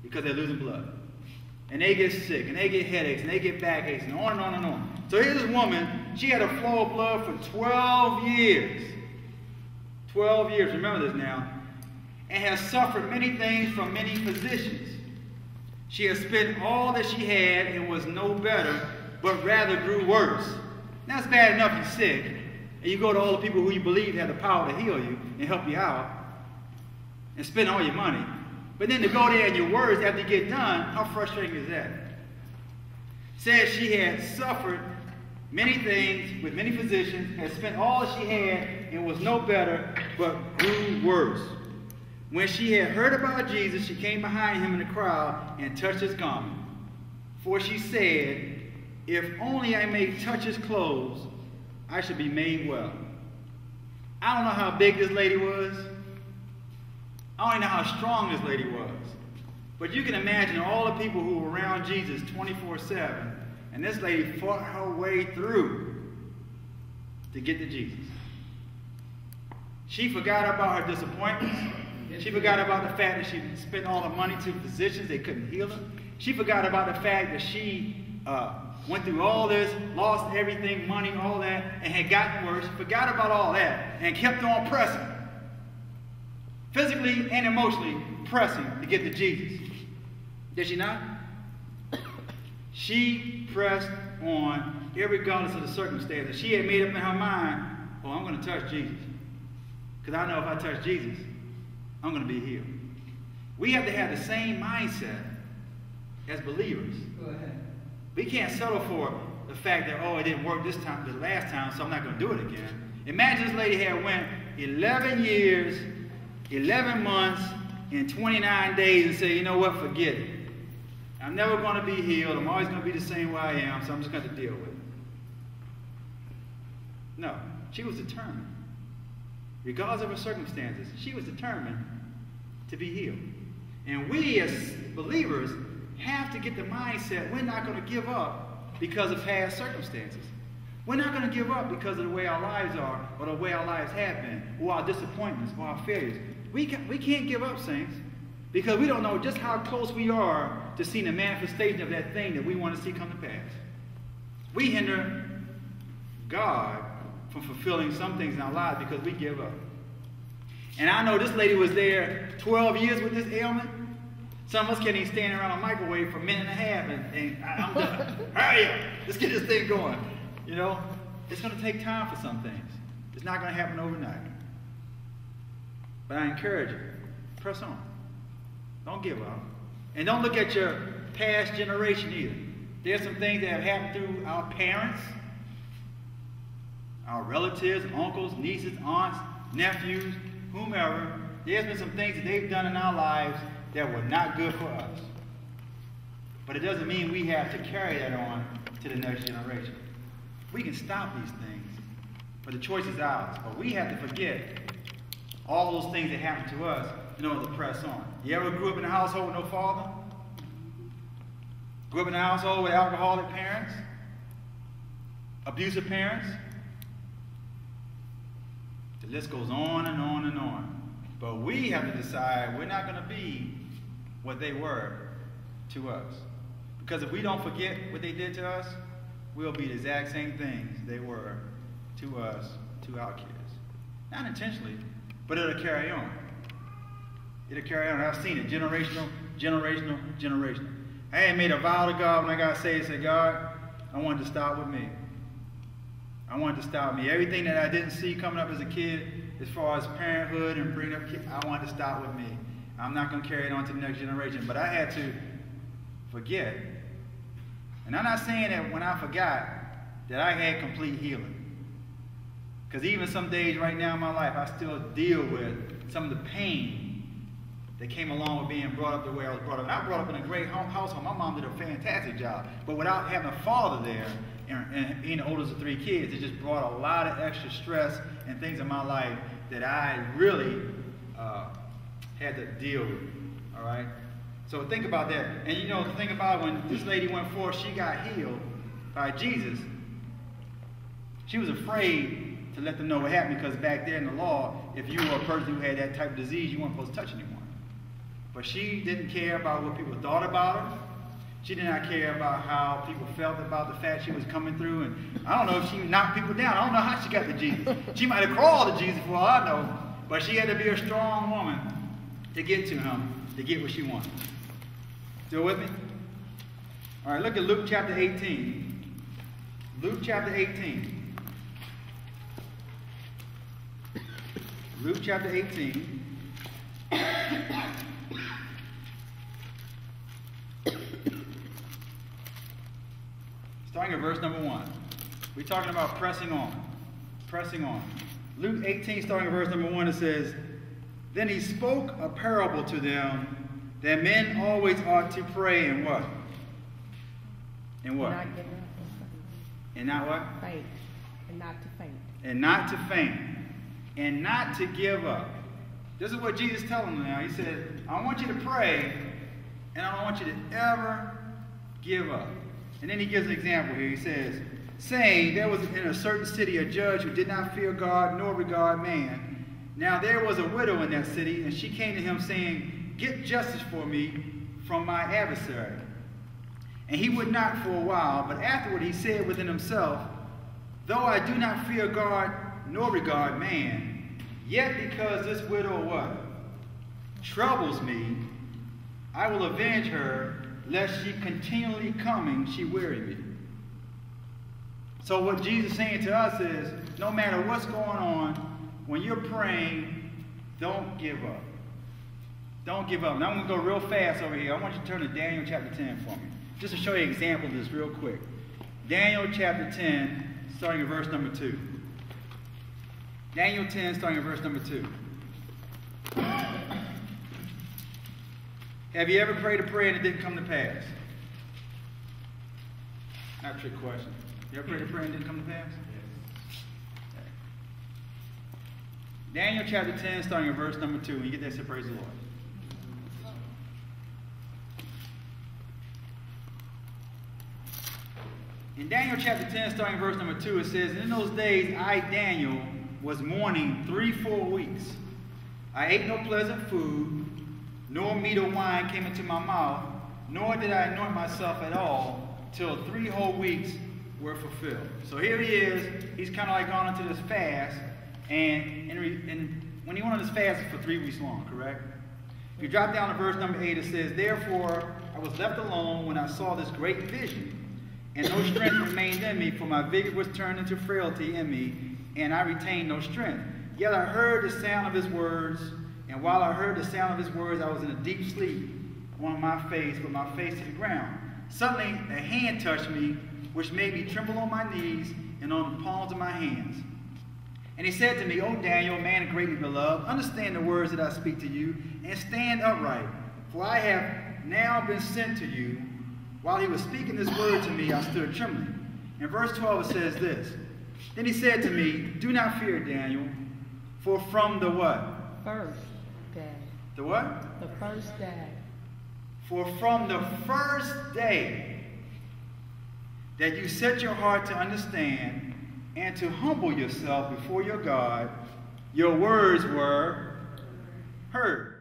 because they're losing blood. And they get sick, and they get headaches, and they get backaches, and on and on and on. So here's this woman, she had a flow of blood for 12 years. 12 years, remember this now. And has suffered many things from many physicians. She has spent all that she had and was no better, but rather grew worse. Now it's bad enough you're sick, and you go to all the people who you believe have the power to heal you and help you out, and spend all your money. But then to go there and you're worse after you get done, how frustrating is that? Says she had suffered many things with many physicians, had spent all that she had and was no better, but grew worse. When she had heard about Jesus, she came behind him in the crowd and touched his garment. For she said, if only I may touch his clothes, I should be made well. I don't know how big this lady was. I don't even know how strong this lady was. But you can imagine all the people who were around Jesus 24/7, and this lady fought her way through to get to Jesus. She forgot about her disappointments. She forgot about the fact that she spent all the money to physicians, they couldn't heal her. She forgot about the fact that she went through all this, lost everything, money, all that, and had gotten worse. Forgot about all that and kept on pressing. Physically and emotionally pressing to get to Jesus. Did she not? She pressed on, irregardless of the circumstances. She had made up in her mind, oh, I'm going to touch Jesus. Because I know if I touch Jesus, I'm going to be healed. We have to have the same mindset as believers. Go ahead. We can't settle for the fact that, oh, it didn't work this time, the last time, so I'm not going to do it again. Imagine this lady had went 11 years, 11 months, and 29 days and say, you know what, forget it. I'm never going to be healed. I'm always going to be the same way I am, so I'm just going to deal with it. No, she was determined. Regardless of her circumstances, she was determined to be healed. And we as believers have to get the mindset we're not going to give up because of past circumstances. We're not going to give up because of the way our lives are or the way our lives have been or our disappointments or our failures. We can't give up, saints, because we don't know just how close we are to seeing the manifestation of that thing that we want to see come to pass. We hinder God from fulfilling some things in our lives because we give up. And I know this lady was there 12 years with this ailment. Some of us can't even stand around a microwave for a minute and a half and I'm done. Hurry up, let's get this thing going. You know, it's going to take time for some things. It's not going to happen overnight. But I encourage you, press on. Don't give up. And don't look at your past generation either. There's some things that have happened through our parents, our relatives, uncles, nieces, aunts, nephews, whomever. There's been some things that they've done in our lives that were not good for us. But it doesn't mean we have to carry that on to the next generation. We can stop these things, but the choice is ours. But we have to forget all those things that happened to us in order to press on. You ever grew up in a household with no father? Grew up in a household with alcoholic parents? Abusive parents? The list goes on and on and on. But we have to decide we're not going to be what they were to us. Because if we don't forget what they did to us, we'll be the exact same things they were to us, to our kids. Not intentionally, but it'll carry on. It'll carry on. I've seen it. Generational, generational, generational. I had made a vow to God when I got saved. I said, God, I want it to start with me. I want it to start with me. Everything that I didn't see coming up as a kid, as far as parenthood and bringing up kids, I want it to start with me. I'm not going to carry it on to the next generation. But I had to forget. And I'm not saying that when I forgot that I had complete healing. Because even some days right now in my life, I still deal with some of the pain that came along with being brought up the way I was brought up. And I was brought up in a great household. My mom did a fantastic job. But without having a father there and being the oldest of 3 kids, it just brought a lot of extra stress and things in my life that I really had to deal with. All right? So think about that. And you know, think about when this lady went forth, she got healed by Jesus. She was afraid to let them know what happened because back there in the law, if you were a person who had that type of disease, you weren't supposed to touch anyone. But she didn't care about what people thought about her. She did not care about how people felt about the fact she was coming through. And I don't know if she knocked people down. I don't know how she got to Jesus. She might have crawled to Jesus for all I know. But she had to be a strong woman to get to him, to get what she wanted. Still with me? All right, look at Luke chapter 18. Luke chapter 18. Luke chapter 18. Starting at verse number 1. We're talking about pressing on. Pressing on. Luke 18, starting at verse number 1, it says, "Then he spoke a parable to them that men always ought to pray and what? And what? Not give up. And not what? Faint. And not to faint. And not to faint. And not to give up." This is what Jesus is telling them now. He said, I want you to pray, and I don't want you to ever give up. And then he gives an example here. He says, saying, there was in a certain city a judge who did not fear God nor regard man. Now there was a widow in that city, and she came to him saying, get justice for me from my adversary. And he would not for a while, but afterward he said within himself, though I do not fear God nor regard man, yet because this widow what? Troubles me, I will avenge her, lest she continually coming, she weary me. So what Jesus is saying to us is, no matter what's going on, when you're praying, don't give up. Don't give up. Now I'm going to go real fast over here. I want you to turn to Daniel chapter 10 for me. Just to show you an example of this real quick. Daniel chapter 10, starting at verse number 2. Daniel 10, starting at verse number 2. Have you ever prayed a prayer and it didn't come to pass? Not a trick question. You ever prayed a prayer and it didn't come to pass? Yes. Okay. Daniel chapter 10, starting at verse number 2. When you get there, say praise the Lord. In Daniel chapter 10, starting verse number 2, it says, in those days I, Daniel, was mourning 3 full weeks. I ate no pleasant food, nor meat or wine came into my mouth, nor did I anoint myself at all, till 3 whole weeks were fulfilled. So here he is. He's kind of like gone into this fast, and when he went on this fast, it's for 3 weeks long, correct? If you drop down to verse number 8, it says, therefore I was left alone when I saw this great vision, and no strength remained in me, for my vigor was turned into frailty in me, and I retained no strength. Yet I heard the sound of his words, and while I heard the sound of his words, I was in a deep sleep on my face, with my face to the ground. Suddenly a hand touched me, which made me tremble on my knees and on the palms of my hands. And he said to me, O Daniel, man greatly beloved, understand the words that I speak to you, and stand upright, for I have now been sent to you. While he was speaking this word to me, I stood trembling. In verse 12 it says this, then he said to me, do not fear, Daniel, for from the what? First day. The what? The first day. For from the first day that you set your heart to understand and to humble yourself before your God, your words were heard.